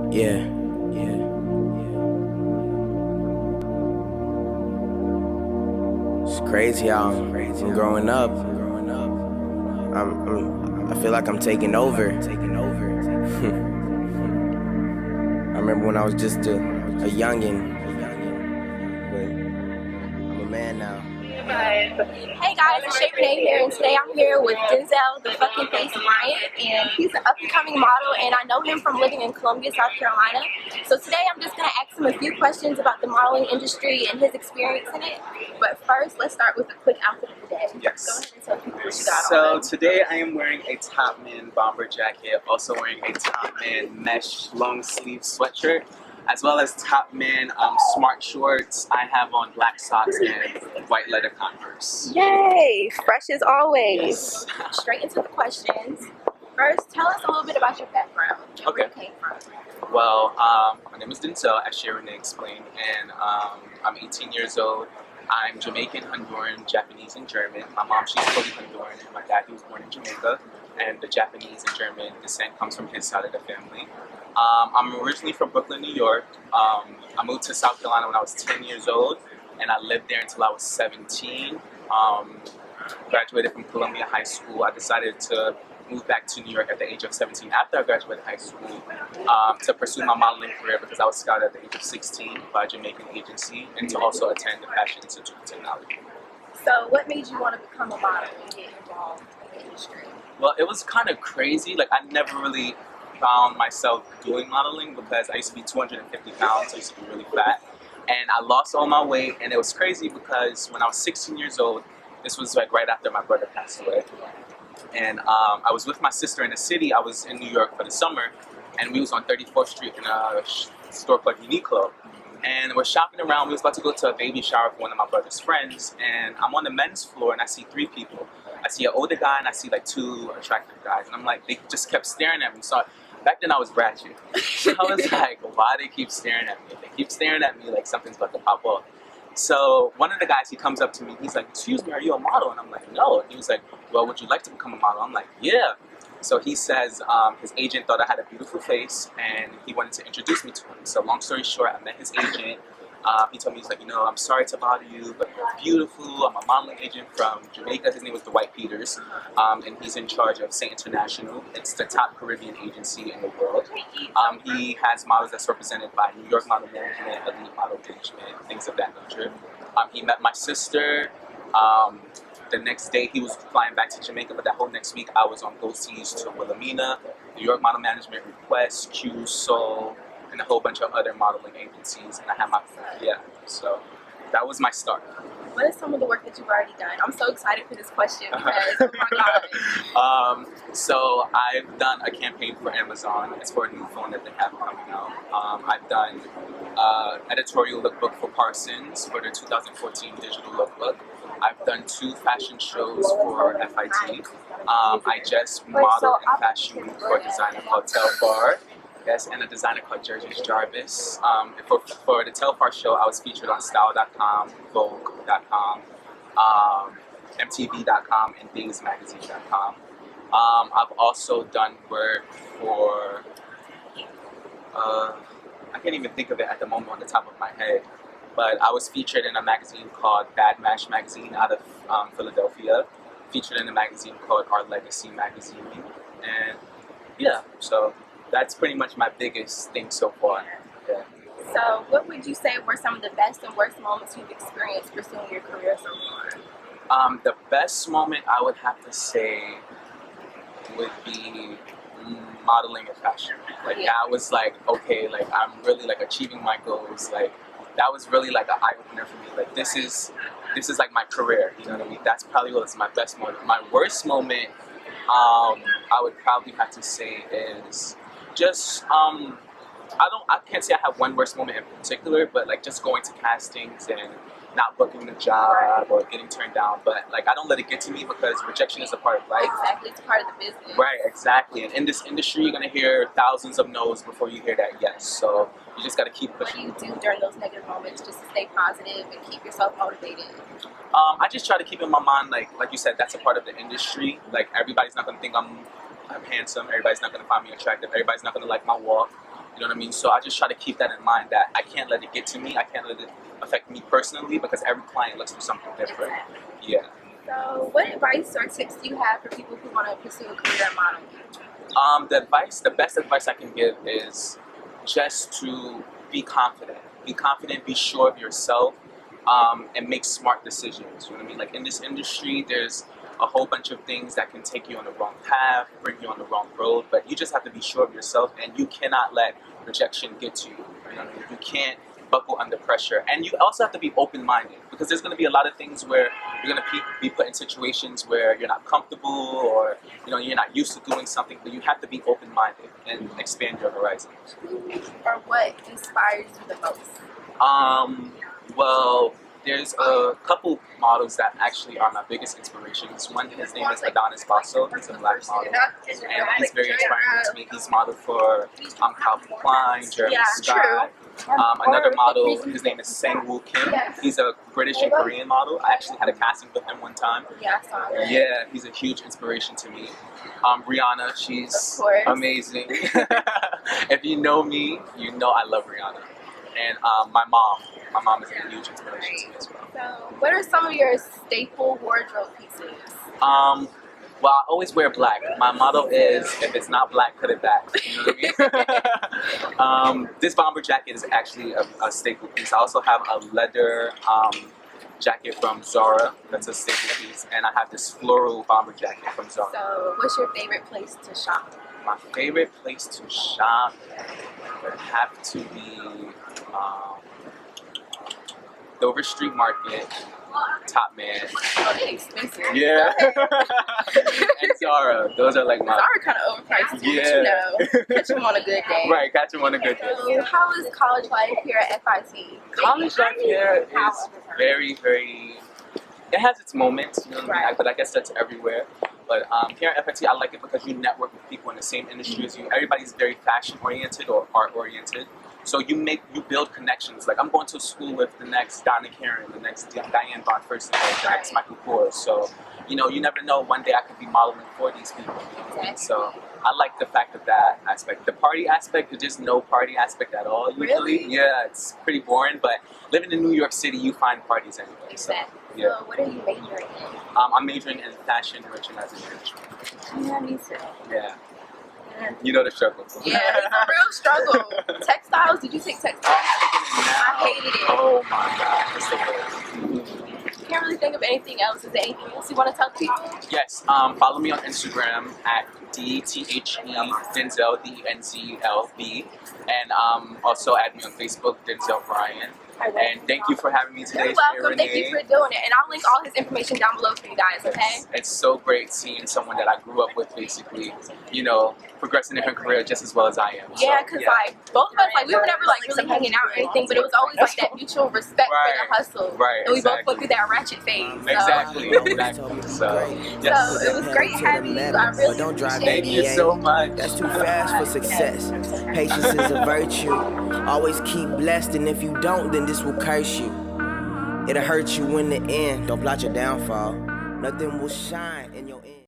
Yeah, yeah. It's crazy how I'm growing up. I feel like I'm taking over. I remember when I was just a youngin', but I'm a man now. Hey guys, it's Shay Renee here, and today I'm here with Denzel the fucking face Bryan, and he's an up-and-coming model, and I know him from living in Columbia, South Carolina. So today I'm just going to ask him a few questions about the modeling industry and his experience in it. But first, let's start with a quick outfit of the day. Yes. Go ahead and tell people what you got on. So today I am wearing a Topman bomber jacket, also wearing a Topman mesh long sleeve sweatshirt, as well as Topman smart shorts. I have on black socks and white leather Converse. Yay! Fresh as always. Yes. Straight into the questions. First, tell us a little bit about your background and where you came from. Well, my name is Denzel, as Sharon explained, and I'm 18 years old. I'm Jamaican, Honduran, Japanese, and German. My mom, she's fully Honduran, and my dad, he was born in Jamaica, and the Japanese and German descent comes from his side of the family. I'm originally from Brooklyn, New York. I moved to South Carolina when I was 10 years old, and I lived there until I was 17. Graduated from Columbia High School. I decided to move back to New York at the age of 17 after I graduated high school to pursue my modeling career because I was scouted at the age of 16 by a Jamaican agency and to also attend the Fashion Institute of Technology. So what made you want to become a model and get involved in the industry? Well, it was kind of crazy. Like, I never really found myself doing modeling because I used to be 250 pounds. I used to be really fat. And I lost all my weight, and it was crazy because when I was 16 years old, this was like right after my brother passed away. And I was with my sister in the city. I was in New York for the summer, and we was on 34th Street in a store called Uniqlo. And we're shopping around. We was about to go to a baby shower for one of my brother's friends, and I'm on the men's floor, and I see three people. I see an older guy, and I see like two attractive guys, and I'm like, they just kept staring at me. So back then I was ratchet. So I was like, why do they keep staring at me? They keep staring at me like something's about to pop off. So one of the guys, he comes up to me, he's like, excuse me, are you a model? And I'm like, no. And he was like, well, would you like to become a model? I'm like, yeah. So he says his agent thought I had a beautiful face and he wanted to introduce me to him. So long story short, I met his agent. He told me, he's like, I'm sorry to bother you, but you're beautiful. I'm a modeling agent from Jamaica. His name was Dwight Peters, and he's in charge of Say International. It's the top Caribbean agency in the world. He has models that's represented by New York Model Management, Elite Model Management, things of that nature. He met my sister. The next day he was flying back to Jamaica, but that whole next week I was on go-sees to Wilhelmina, New York Model Management, Request, Q, Soul, and a whole bunch of other modeling agencies. And I had so that was my start. What is some of the work that you've already done? I'm so excited for this question because, oh my God. So I've done a campaign for Amazon. It's for a new phone that they have coming out. I've done editorial lookbook for Parsons for their 2014 digital lookbook. I've done 2 fashion shows for FIT. I just modeled in fashion for a designer called Telfar. Yes, and a designer called Jerjes Jarvis. For the Telfar show, I was featured on Style.com, Vogue.com, MTV.com, and ThingsMagazine.com. I've also done work for, I can't even think of it at the moment on the top of my head, but I was featured in a magazine called Bad Match Magazine out of Philadelphia, featured in a magazine called Our Legacy Magazine, and yeah, so that's pretty much my biggest thing so far. Yeah. So what would you say were some of the best and worst moments you've experienced pursuing your career so far? The best moment I would have to say would be modeling in fashion. Like that was like, okay, like I'm really like achieving my goals. Like that was really like an eye opener for me. Like this is like my career. You know what I mean? That's probably what's my best moment. My worst moment, I would probably have to say is just I can't say I have one worst moment in particular, but like just going to castings and not booking the job or getting turned down. But like I don't let it get to me because rejection is a part of life. Exactly, it's part of the business. Right, exactly. And in this industry, you're gonna hear thousands of no's before you hear that yes. So you just gotta keep pushing. What do you do during those negative moments just to stay positive and keep yourself motivated? I just try to keep in my mind, like you said, that's a part of the industry. Like everybody's not gonna think I'm handsome. Everybody's not gonna find me attractive. Everybody's not gonna like my walk. You know what I mean? So I just try to keep that in mind, that I can't let it get to me. I can't let it affect me personally, because every client looks for something different. Yeah. So what advice or tips do you have for people who want to pursue a career in modeling? The best advice I can give is just to be confident. Be confident, be sure of yourself, and make smart decisions. You know what I mean? Like in this industry, there's a whole bunch of things that can take you on the wrong path, bring you on the wrong road, but you just have to be sure of yourself, and you cannot let rejection get to you. You know what I mean? You can't buckle under pressure, and you also have to be open-minded, because there's going to be a lot of things where you're going to be put in situations where you're not comfortable, or you're not used to doing something, but you have to be open-minded and expand your horizons. Or what inspires you the most? Well, there's a couple models that actually are my biggest inspirations. One, his name is Adonis Basso. He's a black model, and he's very inspiring to me. He's modeled for Calvin Klein, Jeremy Scott. Another model, his name is Sang-Woo Kim. He's a British and Korean model. I actually had a casting with him one time. Yeah, he's a huge inspiration to me. Rihanna, she's amazing. If you know me, you know I love Rihanna. And my mom is a huge inspiration to me as well. So what are some of your staple wardrobe pieces? Well, I always wear black. My motto is, if it's not black, put it back. You know what I mean? This bomber jacket is actually a staple piece. I also have a leather jacket from Zara. That's a staple piece. And I have this floral bomber jacket from Zara. So what's your favorite place to shop? My favorite place to shop would have to be Dover Street Market, Top Man. Oh, they're expensive. Yeah. And Zara. Those are like my... Zara kind of overpriced too, but catch them on a good day. Right, catch them on a good day. So how is college life here at FIT? College life here is very, very... It has its moments, you know what I mean? But I guess that's everywhere. But here at FIT, I like it because you network with people in the same industry as you. Everybody's very fashion-oriented or art-oriented. So you build connections. Like I'm going to school with the next Donna Karen, the next Diane Von Fursten, the next Michael Kors. So, you never know. One day I could be modeling for these people. So I like the fact of that aspect. The party aspect, there's just no party aspect at all usually. Really? Yeah, it's pretty boring. But living in New York City, you find parties anyway. So, yeah. So what are you majoring in? I'm majoring in fashion merchandising management. Yeah, me too. Yeah. You know the struggle. Yeah, it's a real struggle. Textiles? Did you take textiles? I hated it. Oh my god, it's the worst. Can't really think of anything else. Is there anything else you want to tell people? Yes, follow me on Instagram at DTHE Denzel, DENZLB, and also add me on Facebook, Denzel Bryan. And thank you for having me today. You're welcome. Thank you for doing it. And I'll link all his information down below for you guys, okay? It's so great seeing someone that I grew up with, basically, progressing in her career just as well as I am. Yeah, because both of us, we were never really hanging out or anything, but it was always like that mutual respect for the hustle. Right, and we both went through that ratchet phase. So. Exactly. So, yes. So it was great having you. I really appreciate it. Thank you so much. That's too fast for success. Patience is a virtue. Always keep blessed, and if you don't, then this will curse you. It'll hurt you in the end. Don't plot your downfall. Nothing will shine in your end.